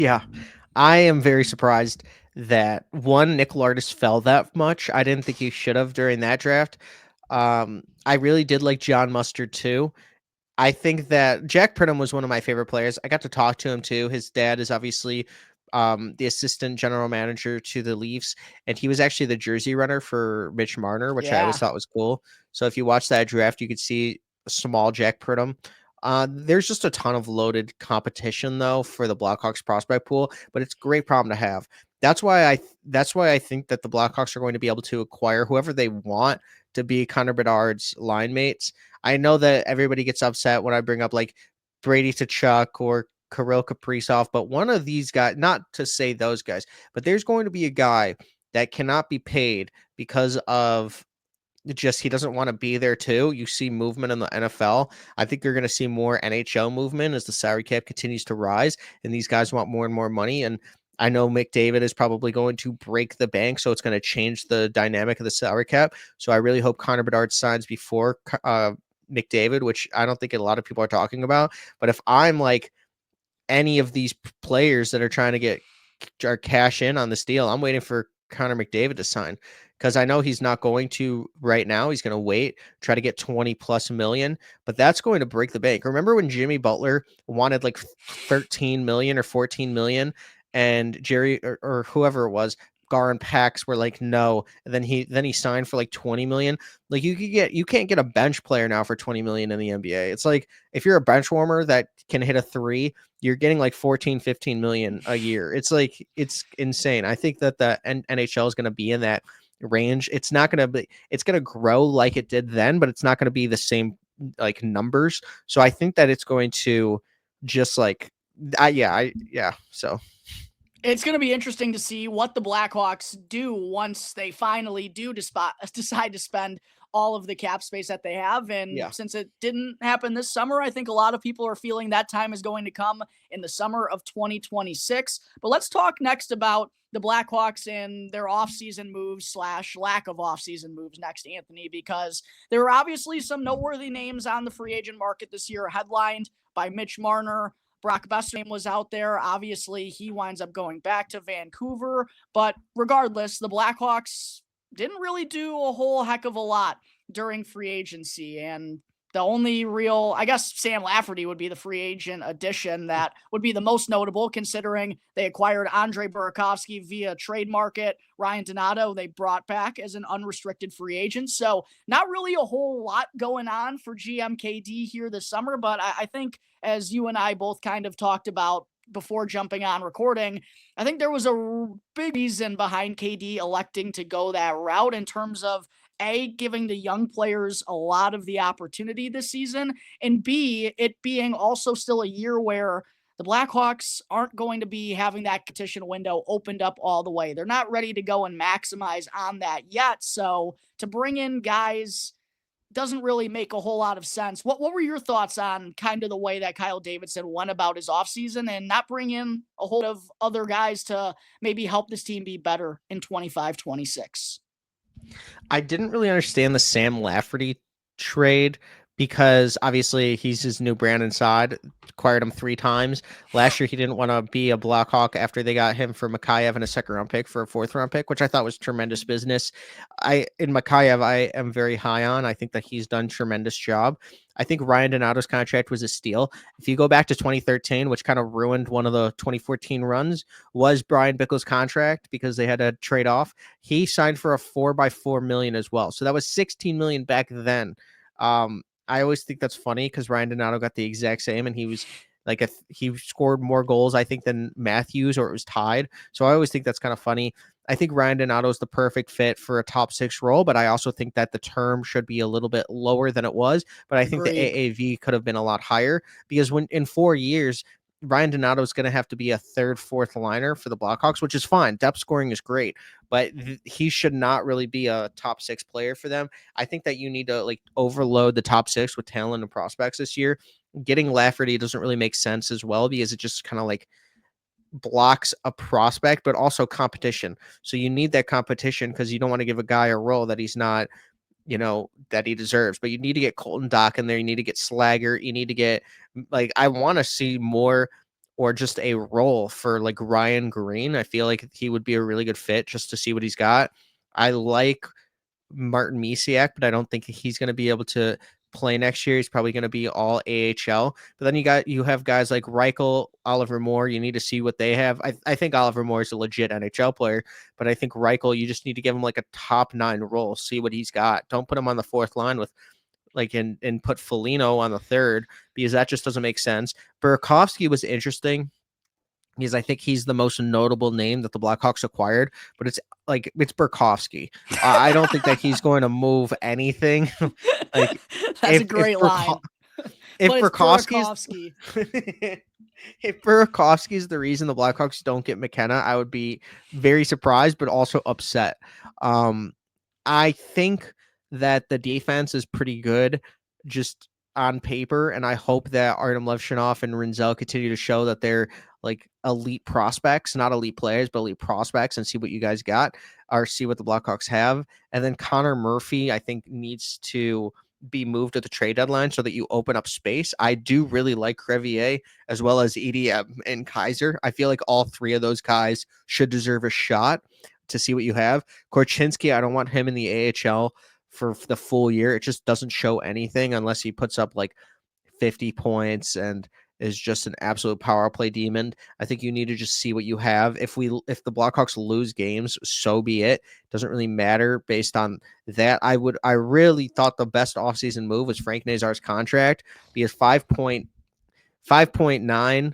Yeah, I am very surprised that one Nick Lardis fell that much. I didn't think he should have during that draft. I really did like John Mustard too. I think that Jack Pridham was one of my favorite players. I got to talk to him too. His dad is obviously the assistant general manager to the Leafs, and he was actually the jersey runner for Mitch Marner, which I always Yeah. thought was cool. So if you watch that draft, you could see a small Jack Pridham. There's just a ton of loaded competition though for the Blackhawks prospect pool, but it's a great problem to have. That's why I think that the Blackhawks are going to be able to acquire whoever they want to be Connor Bedard's line mates. I know that everybody gets upset when I bring up like Brady to Chuck or Kirill Kaprizov, but one of these guys, not to say those guys, but there's going to be a guy that cannot be paid because of just he doesn't want to be there too. You see movement in the NFL. I think you're going to see more NHL movement as the salary cap continues to rise, and these guys want more and more money. And I know McDavid is probably going to break the bank, so it's going to change the dynamic of the salary cap. So I really hope Connor Bedard signs before McDavid, which I don't think a lot of people are talking about. But if I'm like any of these players that are trying to get or cash in on this deal, I'm waiting for Connor McDavid to sign because I know he's not going to right now. He's going to wait, try to get 20 plus million, but that's going to break the bank. Remember when Jimmy Butler wanted like 13 million or 14 million and Jerry or whoever it was, Gar and Pax were like, no. And then he signed for like 20 million. Like you can't get a bench player now for 20 million in the NBA. It's like if you're a bench warmer that can hit a three, you're getting like 14, 15 million a year. It's like, it's insane. I think that the NHL is going to be in that range. It's not going to be, it's going to grow like it did then, but it's not going to be the same like numbers. So I think that it's going to just like, yeah. So It's going to be interesting to see what the Blackhawks do once they finally do decide to spend all of the cap space that they have. And yeah, since it didn't happen this summer, I think a lot of people are feeling that time is going to come in the summer of 2026. But let's talk next about the Blackhawks and their offseason moves slash lack of offseason moves next, Anthony, because there are obviously some noteworthy names on the free agent market this year, headlined by Mitch Marner. Brock Besser's name was out there. Obviously, he winds up going back to Vancouver. But regardless, the Blackhawks didn't really do a whole heck of a lot during free agency. And the only real, I guess Sam Lafferty would be the free agent addition that would be the most notable, considering they acquired Andre Burakovsky via trade market. Ryan Donato, they brought back as an unrestricted free agent. So, not really a whole lot going on for GMKD here this summer, but I think as you and I both kind of talked about before jumping on recording, I think there was a big reason behind KD electing to go that route in terms of A, giving the young players a lot of the opportunity this season, and B, it being also still a year where the Blackhawks aren't going to be having that competition window opened up all the way. They're not ready to go and maximize on that yet. So to bring in guys doesn't really make a whole lot of sense. What were your thoughts on kind of the way that Kyle Davidson went about his offseason and not bring in a whole lot of other guys to maybe help this team be better in 25-26? I didn't really understand the Sam Lafferty trade because obviously he's his new Brandon Saad, acquired him 3 times. Last year he didn't want to be a Blackhawk after they got him for Mikheyev and a second round pick for a fourth round pick, which I thought was tremendous business. In Mikheyev, I am very high on. I think that he's done tremendous job. I think Ryan Donato's contract was a steal. If you go back to 2013, which kind of ruined one of the 2014 runs, was Brian Bickle's contract because they had to trade off. He signed for a 4x4 million as well. So that was 16 million back then. I always think that's funny because Ryan Donato got the exact same, and he was like he scored more goals I think than Matthews, or it was tied. So I always think that's kind of funny. I think Ryan Donato is the perfect fit for a top six role, but I also think that the term should be a little bit lower than it was. But I think the Agreed. AAV could have been a lot higher because when in 4 years, Ryan Donato is going to have to be a third, fourth liner for the Blackhawks, which is fine. Depth scoring is great, but he should not really be a top six player for them. I think that you need to like overload the top six with talent and prospects this year. Getting Lafferty doesn't really make sense as well because it just kind of like blocks a prospect, but also competition. So you need that competition because you don't want to give a guy a role that he's not, that he deserves. But you need to get Colton Dock in there. You need to get Slagger. You need to get like I want to see more or just a role for like Ryan Green. I feel like he would be a really good fit just to see what he's got. I like Martin Misiak, but I don't think he's going to be able to play next year. He's probably going to be all AHL. But then you have guys like Reichel, Oliver Moore. You need to see what they have. I think Oliver Moore is a legit NHL player, but I think Reichel, you just need to give him like a top 9 role, see what he's got. Don't put him on the 4th line with like and put Foligno on the 3rd, because that just doesn't make sense. Burakovsky was interesting because I think he's the most notable name that the Blackhawks acquired, but it's Burakovsky. I don't think that he's going to move anything. Like That's a great line. If But it's Burakovsky Burakovsky. if Burakovsky is the reason the Blackhawks don't get McKenna, I would be very surprised, but also upset. I think that the defense is pretty good just on paper, and I hope that Artem Levshunov and Rinzel continue to show that they're like elite prospects, not elite players, but elite prospects, and see what you guys got or see what the Blackhawks have. And then Connor Murphy, I think, needs to be moved at the trade deadline so that you open up space. I do really like Crevier as well as EDM and Kaiser. I feel like all 3 of those guys should deserve a shot to see what you have. Korchinski, I don't want him in the AHL for the full year. It just doesn't show anything unless he puts up like 50 points and is just an absolute power play demon. I think you need to just see what you have. If the Blackhawks lose games, so be it. Doesn't really matter based on that. I really thought the best offseason move was Frank Nazar's contract, because 5.9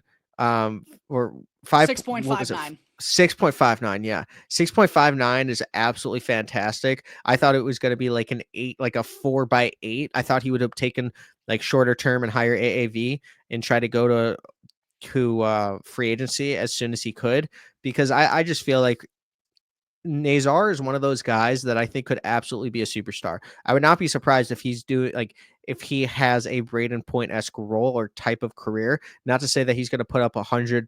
or 5 6.59. 6.59, yeah. 6.59 is absolutely fantastic. I thought it was going to be like an 8, like a 4x8. I thought he would have taken like shorter term and higher AAV and try to go to free agency as soon as he could, because I just feel like Nazar is one of those guys that I think could absolutely be a superstar. I would not be surprised if if he has a Braden Point-esque role or type of career. Not to say that he's going to put up 100+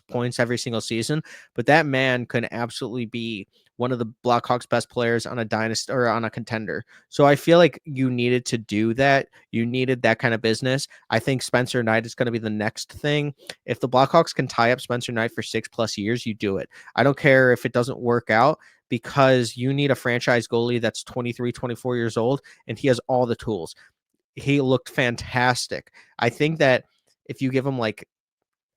points every single season, but that man can absolutely be one of the Blackhawks' best players on a dynasty or on a contender. So I feel like you needed to do that. You needed that kind of business. I think Spencer Knight is going to be the next thing. If the Blackhawks can tie up Spencer Knight for 6+ years, you do it. I don't care if it doesn't work out, because you need a franchise goalie that's 23, 24 years old, and he has all the tools. He looked fantastic. I think that if you give him like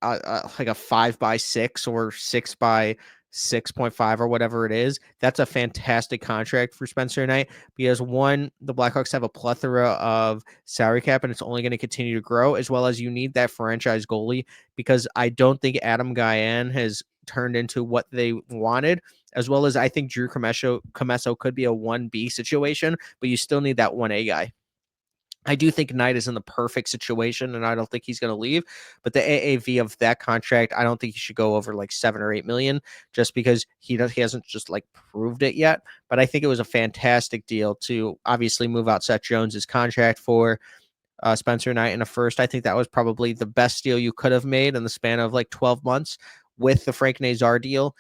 a 5x6 or 6x6.5 or whatever it is, that's a fantastic contract for Spencer Knight, because one, the Blackhawks have a plethora of salary cap and it's only going to continue to grow, as well as you need that franchise goalie, because I don't think Adam Guyan has turned into what they wanted, as well as I think Drew Comesso could be a 1B situation, but you still need that 1A guy. I do think Knight is in the perfect situation, and I don't think he's going to leave. But the AAV of that contract, I don't think he should go over like 7 or 8 million, just because he hasn't just like proved it yet. But I think it was a fantastic deal to obviously move out Seth Jones's contract for Spencer Knight in a first. I think that was probably the best deal you could have made in the span of like 12 months with the Frank Nazar deal.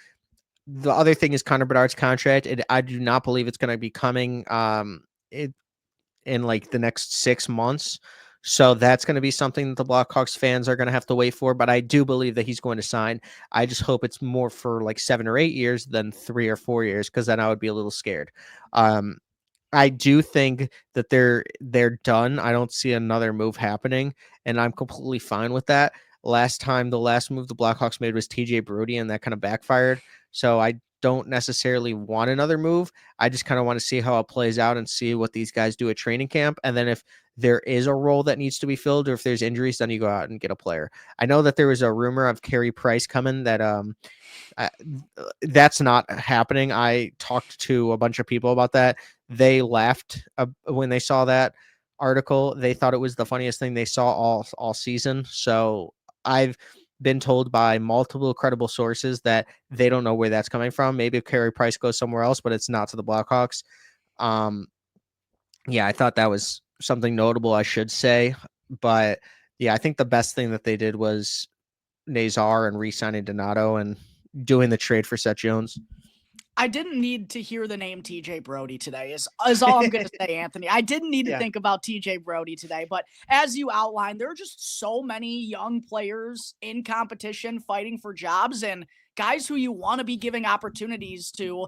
The other thing is Connor Bedard's contract. I do not believe it's going to be coming. In like the next 6 months. So that's going to be something that the Blackhawks fans are going to have to wait for. But I do believe that he's going to sign. I just hope it's more for like 7 or 8 years than 3 or 4 years, because then I would be a little scared. I do think that they're done. I don't see another move happening, and I'm completely fine with that. The last move the Blackhawks made was TJ Brody, and that kind of backfired. So I don't necessarily want another move. I just kind of want to see how it plays out and see what these guys do at training camp. And then if there is a role that needs to be filled, or if there's injuries, then you go out and get a player. I know that there was a rumor of Carey Price coming that that's not happening. I talked to a bunch of people about that. They laughed when they saw that article. They thought it was the funniest thing they saw all season. So I've been told by multiple credible sources that they don't know where that's coming from. Maybe if Carey Price goes somewhere else, but it's not to the Blackhawks. Yeah, I thought that was something notable, I should say. But yeah, I think the best thing that they did was Nazar and re-signing Donato and doing the trade for Seth Jones. I didn't need to hear the name TJ Brody today is all I'm going to say, Anthony. I didn't need to think about TJ Brody today, but as you outlined, there are just so many young players in competition fighting for jobs and guys who you want to be giving opportunities to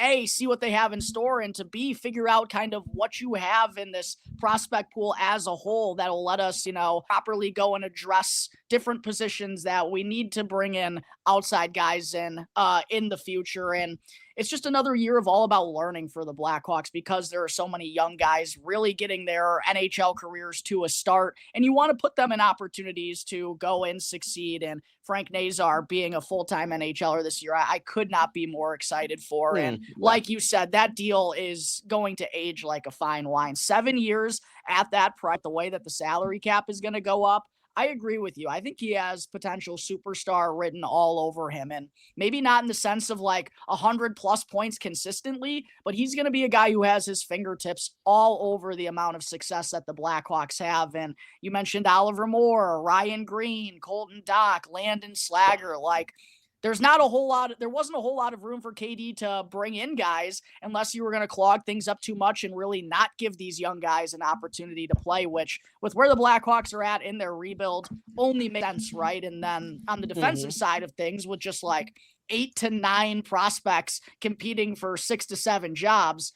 A, see what they have in store, and to B, figure out kind of what you have in this prospect pool as a whole that'll let us, properly go and address different positions that we need to bring in outside guys in the future. And it's just another year of all about learning for the Blackhawks because there are so many young guys really getting their NHL careers to a start, and you want to put them in opportunities to go and succeed. And Frank Nazar being a full-time NHLer this year, I could not be more excited for. And like you said, that deal is going to age like a fine wine. 7 years at that price, the way that the salary cap is going to go up, I agree with you. I think he has potential superstar written all over him, and maybe not in the sense of like 100+ points consistently, but he's going to be a guy who has his fingertips all over the amount of success that the Blackhawks have. And you mentioned Oliver Moore, Ryan Green, Colton Dock, Landon Slager. Like, there wasn't a whole lot of room for KD to bring in guys unless you were going to clog things up too much and really not give these young guys an opportunity to play, which with where the Blackhawks are at in their rebuild only makes sense, right? And then on the defensive side of things, with just like 8 to 9 prospects competing for 6 to 7 jobs,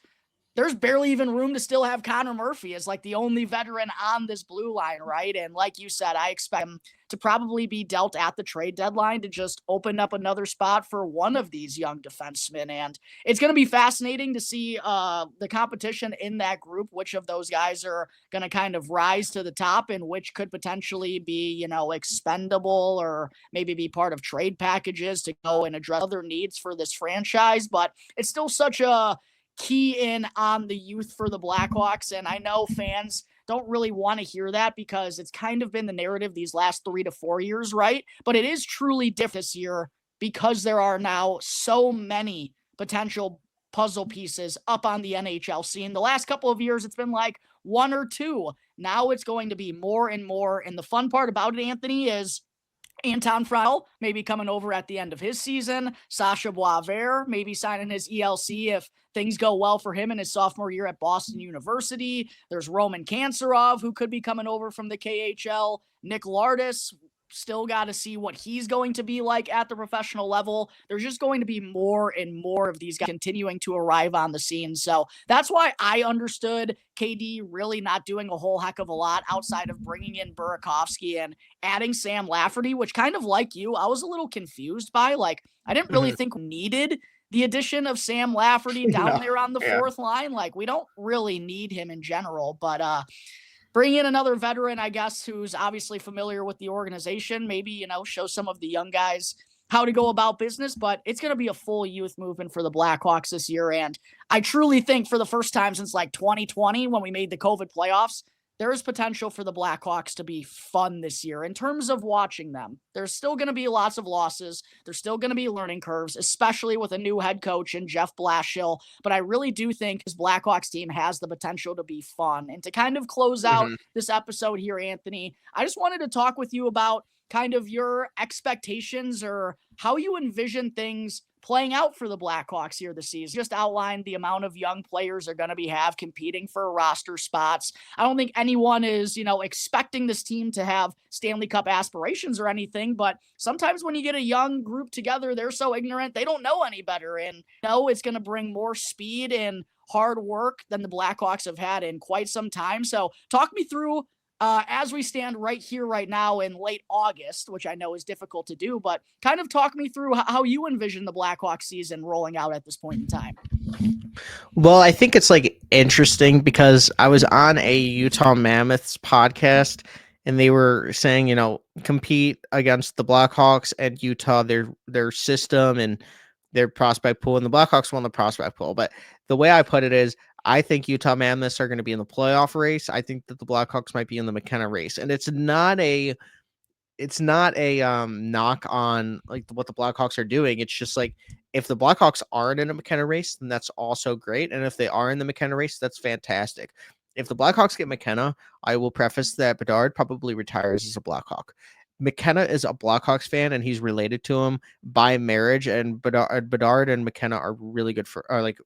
there's barely even room to still have Connor Murphy as like the only veteran on this blue line, right? And like you said, I expect him to probably be dealt at the trade deadline to just open up another spot for one of these young defensemen. And it's going to be fascinating to see the competition in that group, which of those guys are going to kind of rise to the top and which could potentially be, expendable or maybe be part of trade packages to go and address other needs for this franchise. But it's still such a key in on the youth for the Blackhawks. And I know fans don't really want to hear that because it's kind of been the narrative these last 3 to 4 years, right? But it is truly different this year because there are now so many potential puzzle pieces up on the NHL scene. The last couple of years, it's been like 1 or 2. Now it's going to be more and more. And the fun part about it, Anthony, is Anton Frau maybe coming over at the end of his season. Sasha Boisvert maybe signing his ELC if things go well for him in his sophomore year at Boston University. There's Roman Kanserov, who could be coming over from the KHL. Nick Lardis, still got to see what he's going to be like at the professional level. There's just going to be more and more of these guys continuing to arrive on the scene. So that's why I understood KD really not doing a whole heck of a lot outside of bringing in Burakovsky and adding Sam Lafferty, which kind of like you, I was a little confused by. Like, I didn't really think we needed the addition of Sam Lafferty down there on the fourth line. Like, we don't really need him in general, but bring in another veteran, I guess, who's obviously familiar with the organization, maybe, show some of the young guys how to go about business, but it's going to be a full youth movement for the Blackhawks this year. And I truly think for the first time since like 2020, when we made the COVID playoffs, there is potential for the Blackhawks to be fun this year in terms of watching them. There's still going to be lots of losses. There's still going to be learning curves, especially with a new head coach and Jeff Blashill. But I really do think this Blackhawks team has the potential to be fun. And to kind of close out this episode here, Anthony, I just wanted to talk with you about kind of your expectations or how you envision things playing out for the Blackhawks here this season. Just outlined the amount of young players are going to have competing for roster spots. I don't think anyone is, expecting this team to have Stanley Cup aspirations or anything, but sometimes when you get a young group together, they're so ignorant, they don't know any better. And it's going to bring more speed and hard work than the Blackhawks have had in quite some time. So talk me through as we stand right here, right now in late August, which I know is difficult to do, but kind of talk me through how you envision the Blackhawks season rolling out at this point in time. Well, I think it's like interesting because I was on a Utah Mammoths podcast and they were saying, compete against the Blackhawks and Utah, their system and their prospect pool, and the Blackhawks won the prospect pool. But the way I put it is, I think Utah Mammoths are going to be in the playoff race. I think that the Blackhawks might be in the McKenna race, and it's not a knock on like what the Blackhawks are doing. It's just like if the Blackhawks aren't in a McKenna race, then that's also great, and if they are in the McKenna race, that's fantastic. If the Blackhawks get McKenna, I will preface that Bedard probably retires as a Blackhawk. McKenna is a Blackhawks fan and he's related to him by marriage, and Bedard and McKenna are really good for, are like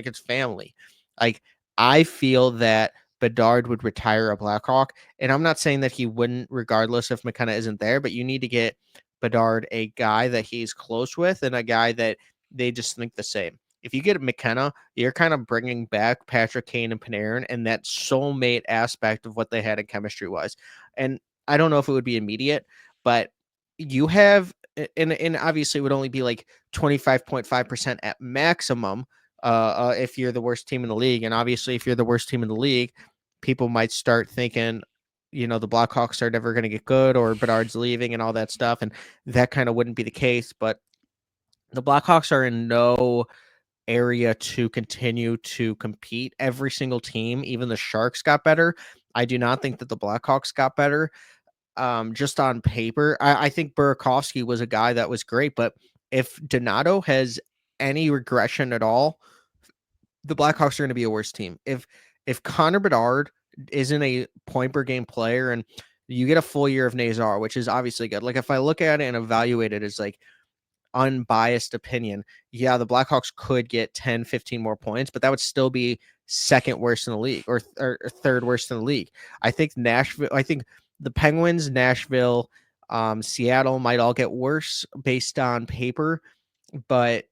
it's family. Like I feel that Bedard would retire a Blackhawk, and I'm not saying that he wouldn't regardless if McKenna isn't there, but you need to get Bedard a guy that he's close with and a guy that they just think the same. If you get McKenna, you're kind of bringing back Patrick Kane and Panarin and that soulmate aspect of what they had in chemistry wise. And I don't know if it would be immediate, but you have, and obviously it would only be like 25.5% at maximum if you're the worst team in the league. And obviously, if you're the worst team in the league, people might start thinking, the Blackhawks are never going to get good or Bedard's leaving and all that stuff. And that kind of wouldn't be the case. But the Blackhawks are in no area to continue to compete. Every single team, even the Sharks, got better. I do not think that the Blackhawks got better. Just on paper, I think Burakovsky was a guy that was great, but if Donato has any regression at all, the Blackhawks are going to be a worse team. If Connor Bedard isn't a point per game player and you get a full year of Nazar, which is obviously good. Like if I look at it and evaluate it as like unbiased opinion, yeah, the Blackhawks could get 10, 15 more points, but that would still be second worst in the league or third worst in the league. I think the Penguins, Nashville, Seattle might all get worse based on paper, but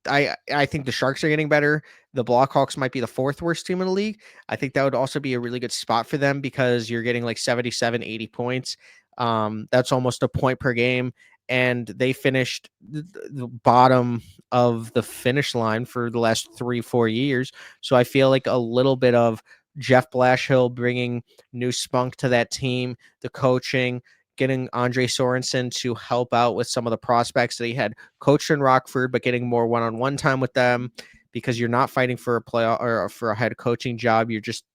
I think the Sharks are getting better. The Blackhawks might be the fourth worst team in the league. I think that would also be a really good spot for them because you're getting like 77, 80 points. That's almost a point per game. And they finished the bottom of the finish line for the last 3-4 years. So I feel like a little bit of Jeff Blashill bringing new spunk to that team, the coaching, getting Andre Sorensen to help out with some of the prospects that he had coached in Rockford, but getting more one-on-one time with them because you're not fighting for a playoff or for a head coaching job. You're just,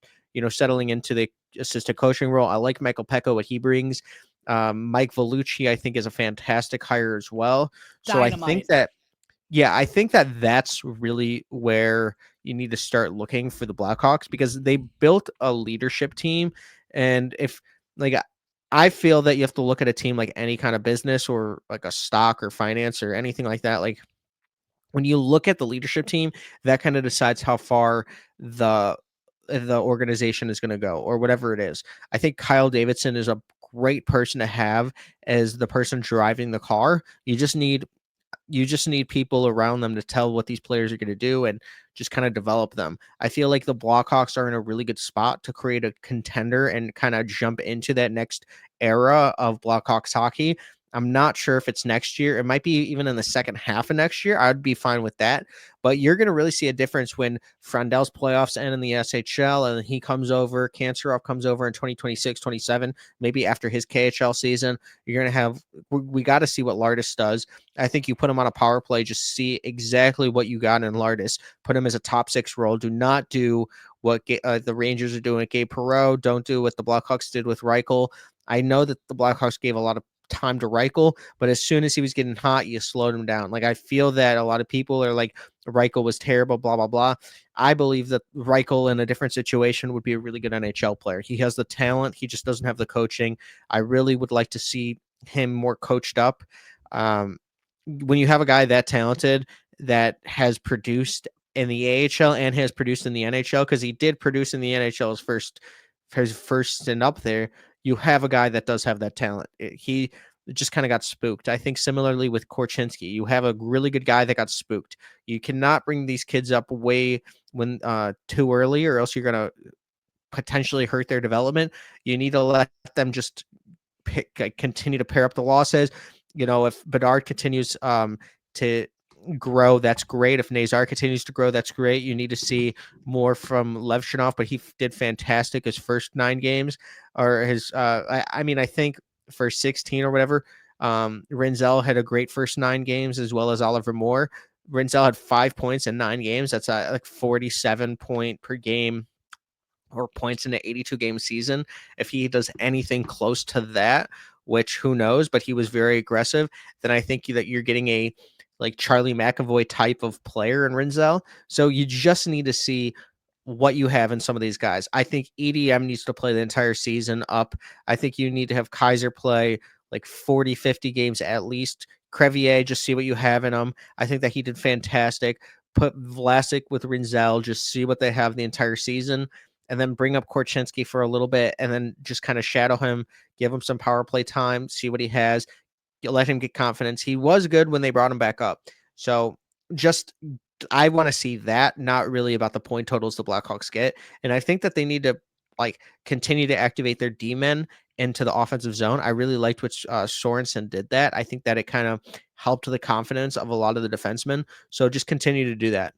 settling into the assistant coaching role. I like Michael Pecco, what he brings. Mike Vellucci, I think, is a fantastic hire as well. So Dynamite. I think that that's really where you need to start looking for the Blackhawks because they built a leadership team. And if like I feel that you have to look at a team like any kind of business or like a stock or finance or anything like that. Like when you look at the leadership team, that kind of decides how far the organization is going to go or whatever it is. I think Kyle Davidson is a great person to have as the person driving the car. You just need people around them to tell what these players are going to do and just kind of develop them. I feel like the Blackhawks are in a really good spot to create a contender and kind of jump into that next era of Blackhawks hockey. I'm not sure if it's next year. It might be even in the second half of next year. I'd be fine with that. But you're going to really see a difference when Frendel's playoffs end in the SHL and he comes over, Kanserov comes over in 2026, 27, maybe after his KHL season. You're going to have, we got to see what Lardis does. I think you put him on a power play, just see exactly what you got in Lardis. Put him as a top six role. Do not do what the Rangers are doing with Gabe Perreault. Don't do what the Blackhawks did with Reichel. I know that the Blackhawks gave a lot of time to Reichel, but as soon as he was getting hot, you slowed him down. Like I feel that a lot of people are like Reichel was terrible, blah blah blah. I believe that Reichel in a different situation would be a really good NHL player. He has the talent, he just doesn't have the coaching. I really would like to see him more coached up. When you have a guy that talented that has produced in the AHL and has produced in the NHL, because he did produce in the NHL his first stint up there, you have a guy that does have that talent. He just kind of got spooked. I think similarly with Korchinski, you have a really good guy that got spooked. You cannot bring these kids up way when too early, or else you're gonna potentially hurt their development. You need to let them just continue to pair up the losses. If Bedard continues to grow, that's great. If Nazar continues to grow, that's great. You need to see more from Levshunov, but he did fantastic his first 9 games, or his. I think for 16 or whatever. Rinzel had a great first 9 games as well as Oliver Moore. Rinzel had 5 points in 9 games. That's like 47 point per game or points in an 82 game season. If he does anything close to that, which who knows, but he was very aggressive, then I think that you're getting a like Charlie McAvoy type of player in Rinzel. So you just need to see what you have in some of these guys. I think EDM needs to play the entire season up. I think you need to have Kaiser play like 40, 50 games at least. Crevier, just see what you have in him. I think that he did fantastic. Put Vlasic with Rinzel, just see what they have the entire season, and then bring up Korchinski for a little bit, and then just kind of shadow him, give him some power play time, see what he has, let him get confidence. He was good when they brought him back up. So just I want to see that, not really about the point totals the Blackhawks get. And I think that they need to like continue to activate their D-men into the offensive zone. I really liked what Sorensen did that. I think that it kind of helped the confidence of a lot of the defensemen. So just continue to do that.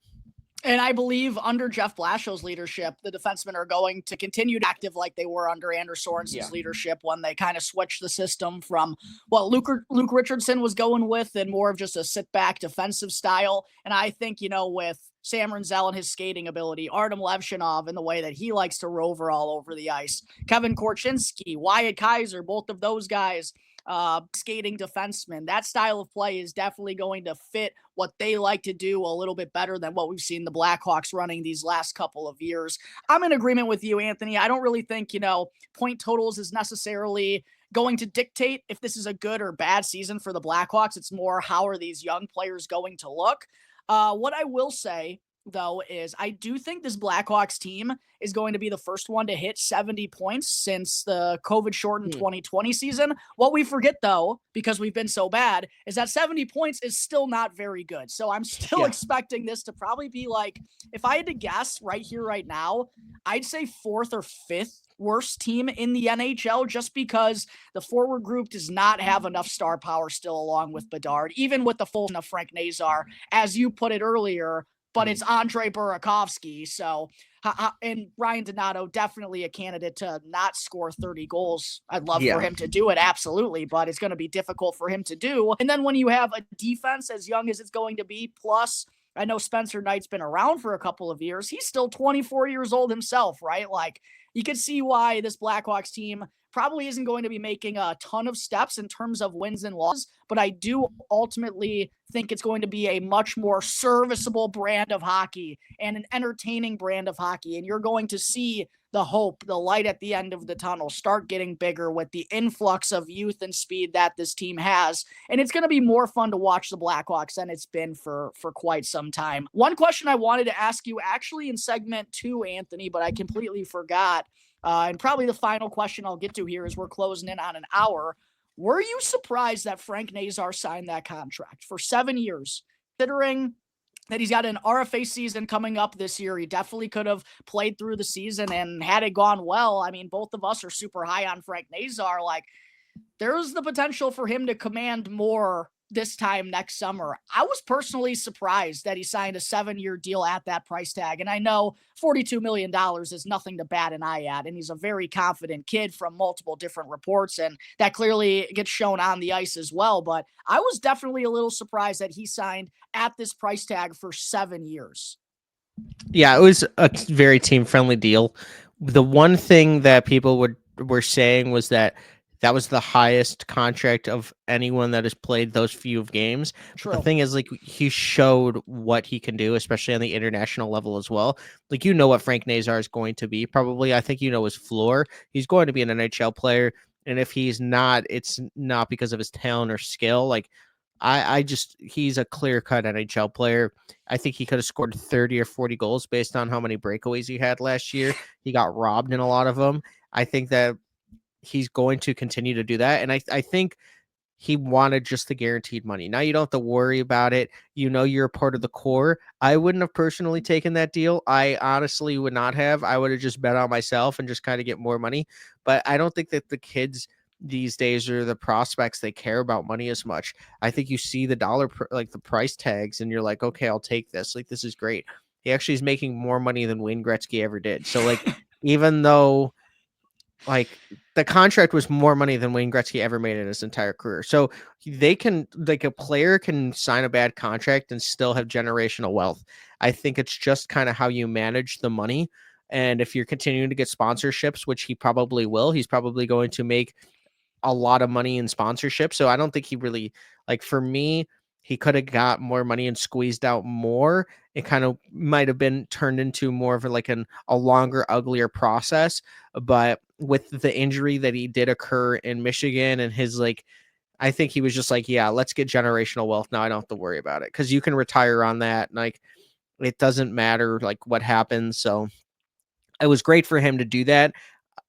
And I believe under Jeff Blashow's leadership, the defensemen are going to continue to active like they were under Anders Sorensen's leadership when they kind of switched the system from what Luke Richardson was going with and more of just a sit-back defensive style. And I think, with Sam Rinzel and his skating ability, Artem Levshinov and the way that he likes to rover all over the ice, Kevin Korchinski, Wyatt Kaiser, both of those guys, skating defensemen. That style of play is definitely going to fit what they like to do a little bit better than what we've seen the Blackhawks running these last couple of years. I'm in agreement with you, Anthony. I don't really think, point totals is necessarily going to dictate if this is a good or bad season for the Blackhawks. It's more, how are these young players going to look? What I will say, though, is I do think this Blackhawks team is going to be the first one to hit 70 points since the COVID-shortened 2020 season. What we forget, though, because we've been so bad, is that 70 points is still not very good. So I'm still expecting this to probably be like, if I had to guess right here, right now, I'd say fourth or fifth worst team in the NHL, just because the forward group does not have enough star power still along with Bedard, even with the full of Frank Nazar, as you put it earlier. But it's Andre Burakovsky. So, and Ryan Donato, definitely a candidate to not score 30 goals. I'd love for him to do it, absolutely, but it's going to be difficult for him to do. And then when you have a defense as young as it's going to be, plus I know Spencer Knight's been around for a couple of years. He's still 24 years old himself, right? Like, you could see why this Blackhawks team probably isn't going to be making a ton of steps in terms of wins and losses, but I do ultimately think it's going to be a much more serviceable brand of hockey and an entertaining brand of hockey. And you're going to see the hope, the light at the end of the tunnel start getting bigger with the influx of youth and speed that this team has. And it's going to be more fun to watch the Blackhawks than it's been for quite some time. One question I wanted to ask you actually in segment 2, Anthony, but I completely forgot. And probably the final question I'll get to here as we're closing in on an hour. Were you surprised that Frank Nazar signed that contract for 7 years, considering that he's got an RFA season coming up this year? He definitely could have played through the season, and had it gone well, I mean, both of us are super high on Frank Nazar. Like, there's the potential for him to command more this time next summer. I was personally surprised that he signed a 7-year deal at that price tag. And I know $42 million is nothing to bat an eye at. And he's a very confident kid from multiple different reports. And that clearly gets shown on the ice as well. But I was definitely a little surprised that he signed at this price tag for 7 years. Yeah, it was a very team-friendly deal. The one thing that people were saying was that was the highest contract of anyone that has played those few games. True. The thing is, like, he showed what he can do, especially on the international level as well. Like, what Frank Nazar is going to be. Probably, I think his floor. He's going to be an NHL player, and if he's not, it's not because of his talent or skill. Like, he's a clear-cut NHL player. I think he could have scored 30 or 40 goals based on how many breakaways he had last year. He got robbed in a lot of them. I think that he's going to continue to do that. And I think he wanted just the guaranteed money. Now you don't have to worry about it. You're a part of the core. I wouldn't have personally taken that deal. I honestly would not have. I would have just bet on myself and just kind of get more money. But I don't think that the kids these days or the prospects, they care about money as much. I think you see the dollar, like the price tags, and you're like, okay, I'll take this. Like, this is great. He actually is making more money than Wayne Gretzky ever did. So, like, even though, like, the contract was more money than Wayne Gretzky ever made in his entire career. So they can, like, a player can sign a bad contract and still have generational wealth. I think it's just kind of how you manage the money. And if you're continuing to get sponsorships, which he probably will, he's probably going to make a lot of money in sponsorship. So I don't think he really, like, for me, he could have got more money and squeezed out more. It kind of might have been turned into more of a longer, uglier process. But with the injury that he did occur in Michigan and his, like, I think he was just like, yeah, let's get generational wealth now. I don't have to worry about it because you can retire on that. And like, it doesn't matter like what happens. So it was great for him to do that.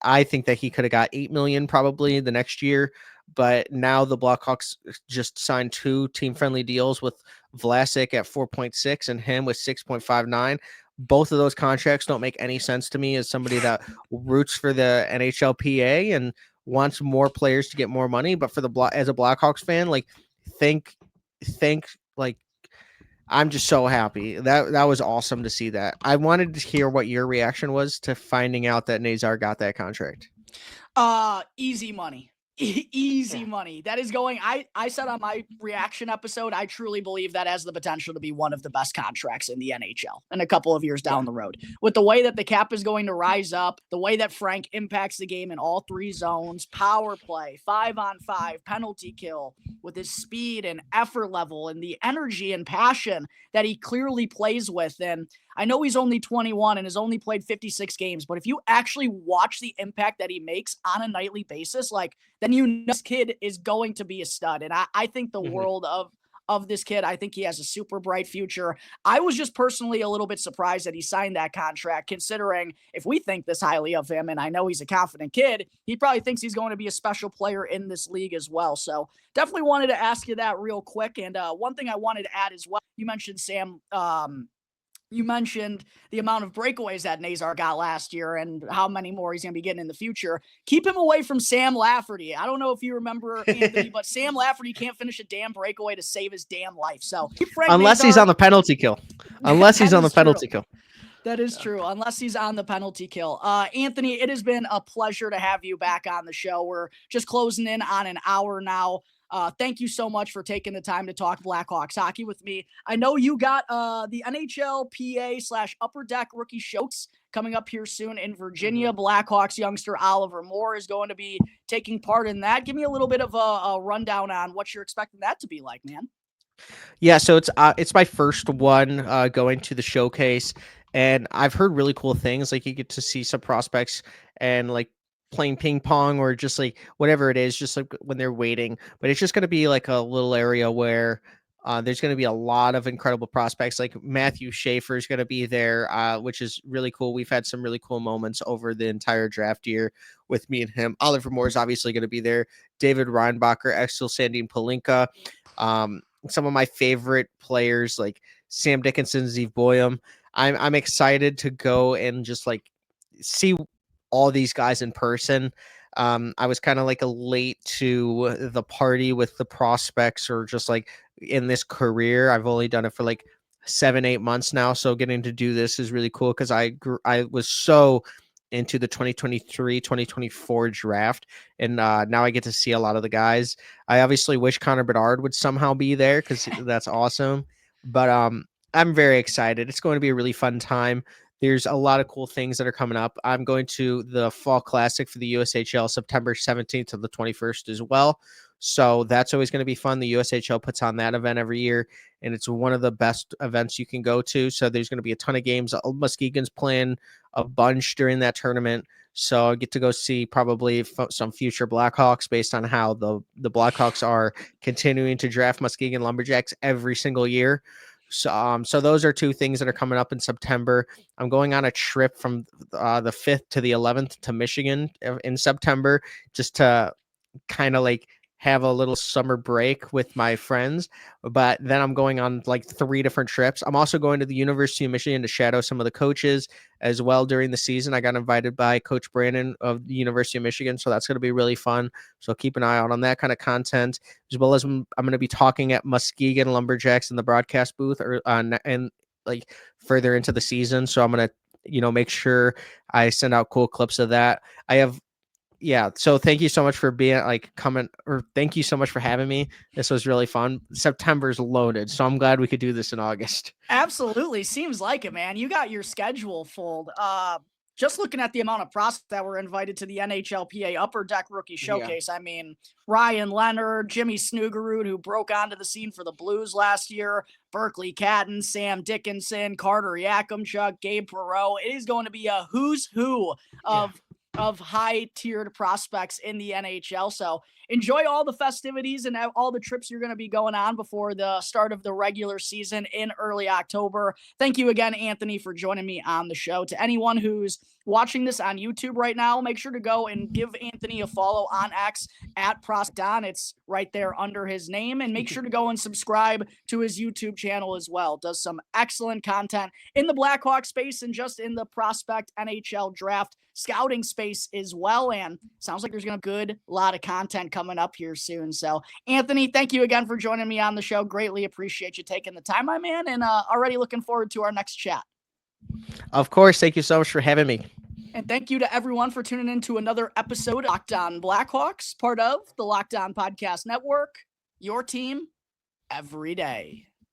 I think that he could have got 8 million probably the next year, but now the Blackhawks just signed 2 team-friendly deals with Vlasic at 4.6 and him with 6.59. Both of those contracts don't make any sense to me as somebody that roots for the NHLPA and wants more players to get more money. But for as a Blackhawks fan, like think like I'm just so happy. That was awesome to see that. I wanted to hear what your reaction was to finding out that Nazar got that contract. Easy money. Easy Yeah. money. That is going. I said on my reaction episode, I truly believe that has the potential to be one of the best contracts in the NHL in a couple of years down the road. With the way that the cap is going to rise up, the way that Frank impacts the game in all 3 zones, power play, 5-on-5, penalty kill, with his speed and effort level and the energy and passion that he clearly plays with. And I know he's only 21 and has only played 56 games, but if you actually watch the impact that he makes on a nightly basis, like, then you know this kid is going to be a stud. And I think the world of this kid. I think he has a super bright future. I was just personally a little bit surprised that he signed that contract, considering if we think this highly of him, and I know he's a confident kid, he probably thinks he's going to be a special player in this league as well. So definitely wanted to ask you that real quick. And one thing I wanted to add as well, you mentioned Sam, you mentioned the amount of breakaways that Nazar got last year and how many more he's going to be getting in the future. Keep him away from Sam Lafferty. I don't know if you remember, Anthony, but Sam Lafferty can't finish a damn breakaway to save his damn life. So unless he's on the penalty kill. Unless he's on the penalty kill. That is true, unless he's on the penalty kill. Anthony, it has been a pleasure to have you back on the show. We're just closing in on an hour now. Thank you so much for taking the time to talk Blackhawks hockey with me. I know you got the NHL Upper Deck Rookie Showcase coming up here soon in Virginia. Blackhawks youngster Oliver Moore is going to be taking part in that. Give me a little bit of a rundown on what you're expecting that to be like, man. Yeah, so it's my first one going to the showcase, and I've heard really cool things. Like you get to see some prospects and like playing ping pong or just like whatever it is, just like when they're waiting. But it's just going to be like a little area where there's going to be a lot of incredible prospects. Like Matthew Schaefer is going to be there, which is really cool. We've had some really cool moments over the entire draft year with me and him. Oliver Moore is obviously going to be there. David Reinbacher, Axel Sandin Palinka. Some of my favorite players like Sam Dickinson, Zeev Boyum. I'm excited to go and just like see all these guys in person. I was kind of like a late to the party with the prospects or just like in this career. I've only done it for like 7-8 months now. So getting to do this is really cool because I was so into the 2023-2024 draft. And now I get to see a lot of the guys. I obviously wish Connor Bedard would somehow be there because that's awesome. But I'm very excited. It's going to be a really fun time. There's a lot of cool things that are coming up. I'm going to the Fall Classic for the USHL September 17th to the 21st as well. So that's always going to be fun. The USHL puts on that event every year, and it's one of the best events you can go to. So there's going to be a ton of games. Muskegon's playing a bunch during that tournament. So I get to go see probably some future Blackhawks based on how the Blackhawks are continuing to draft Muskegon Lumberjacks every single year. So those are 2 things that are coming up in September. I'm going on a trip from the 5th to the 11th to Michigan in September just to kind of like have a little summer break with my friends. But then I'm going on like 3 different trips. I'm also going to the University of Michigan to shadow some of the coaches as well during the season. I got invited by Coach Brandon of the University of Michigan, so that's going to be really fun. So keep an eye out on that kind of content, as well as I'm going to be talking at Muskegon Lumberjacks in the broadcast booth or and like further into the season. So I'm going to make sure I send out cool clips of that. So thank you so much for being thank you so much for having me. This was really fun. September's loaded, so I'm glad we could do this in August. Absolutely. Seems like it, man. You got your schedule full. Just looking at the amount of prospects that were invited to the NHLPA Upper Deck Rookie Showcase. Yeah. I mean, Ryan Leonard, Jimmy Snoogerud, who broke onto the scene for the Blues last year, Berkeley Catton, Sam Dickinson, Carter Yakimchuk, Gabe Perreault. It is going to be a who's who of high-tiered prospects in the NHL. So enjoy all the festivities and all the trips you're going to be going on before the start of the regular season in early October. Thank you again, Anthony, for joining me on the show. To anyone who's watching this on YouTube right now, make sure to go and give Anthony a follow on X at ProsDon. It's right there under his name. And make sure to go and subscribe to his YouTube channel as well. Does some excellent content in the Blackhawks space and just in the prospect NHL draft scouting space as well. And sounds like there's going to be a good lot of content coming up here soon. So, Anthony, thank you again for joining me on the show. Greatly appreciate you taking the time, my man, and already looking forward to our next chat. Of course. Thank you so much for having me. And thank you to everyone for tuning in to another episode of Locked On Blackhawks, part of the Locked On Podcast Network, your team every day.